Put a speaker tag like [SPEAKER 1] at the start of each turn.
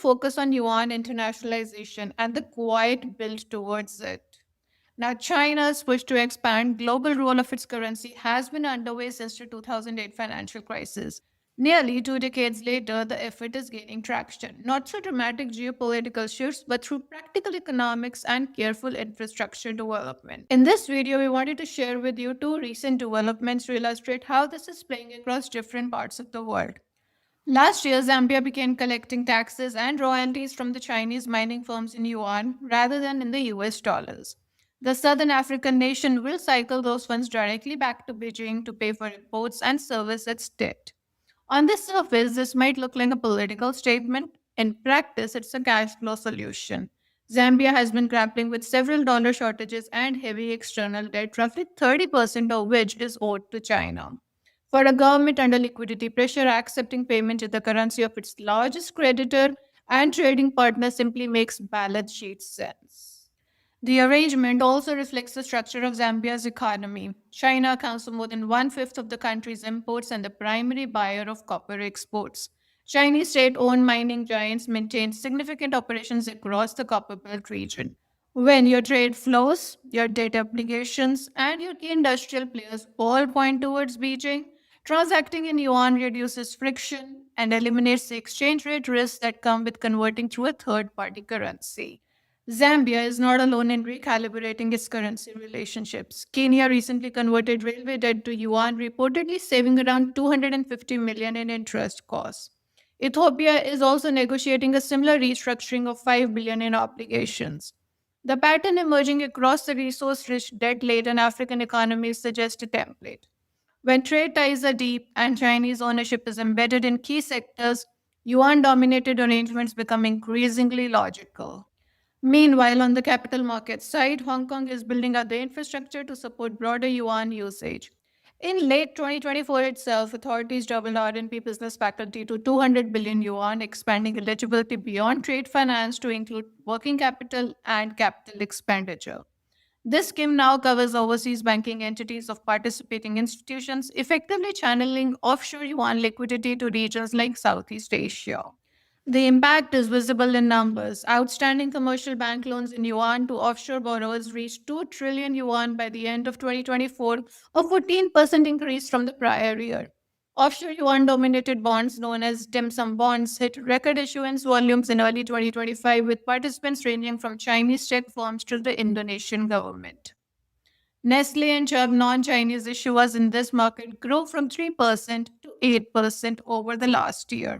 [SPEAKER 1] focus on Yuan internationalization and the quiet build towards it. Now, China's push to expand global role of its currency has been underway since the 2008 financial crisis. Nearly 2 decades later, the effort is gaining traction, not through dramatic geopolitical shifts, but through practical economics and careful infrastructure development. In this video, we wanted to share with you two recent developments to illustrate how this is playing across different parts of the world. Last year, Zambia began collecting taxes and royalties from the Chinese mining firms in yuan rather than in the US dollars. The southern African nation will cycle those funds directly back to Beijing to pay for imports and service its debt. On the surface, this might look like a political statement. In practice, it's a cash flow solution. Zambia has been grappling with several dollar shortages and heavy external debt, roughly 30% of which is owed to China. For a government under liquidity pressure, accepting payment in the currency of its largest creditor and trading partner simply makes balance sheet sense. The arrangement also reflects the structure of Zambia's economy. China accounts for more than one-fifth of the country's imports and the primary buyer of copper exports. Chinese state owned mining giants maintain significant operations across the copper belt region. When your trade flows, your debt obligations, and your key industrial players all point towards Beijing, transacting in yuan reduces friction and eliminates the exchange rate risks that come with converting through a third party currency. Zambia is not alone in recalibrating its currency relationships. Kenya recently converted railway debt to yuan, reportedly saving around 250 million in interest costs. Ethiopia is also negotiating a similar restructuring of 5 billion in obligations. The pattern emerging across the resource-rich, debt-laden African economies suggests a template. When trade ties are deep and Chinese ownership is embedded in key sectors, yuan-dominated arrangements become increasingly logical. Meanwhile, on the capital market side, Hong Kong is building up the infrastructure to support broader yuan usage. In late 2024 itself, authorities doubled RMB business faculty to 200 billion yuan, expanding eligibility beyond trade finance to include working capital and capital expenditure. This scheme now covers overseas banking entities of participating institutions, effectively channeling offshore yuan liquidity to regions like Southeast Asia. The impact is visible in numbers. Outstanding commercial bank loans in yuan to offshore borrowers reached 2 trillion yuan by the end of 2024, a 14% increase from the prior year. Offshore yuan dominated bonds known as dim sum bonds hit record issuance volumes in early 2025, with participants ranging from Chinese tech firms to the Indonesian government. Nestle and Chubb non-Chinese issuers in this market grew from 3% to 8% over the last year.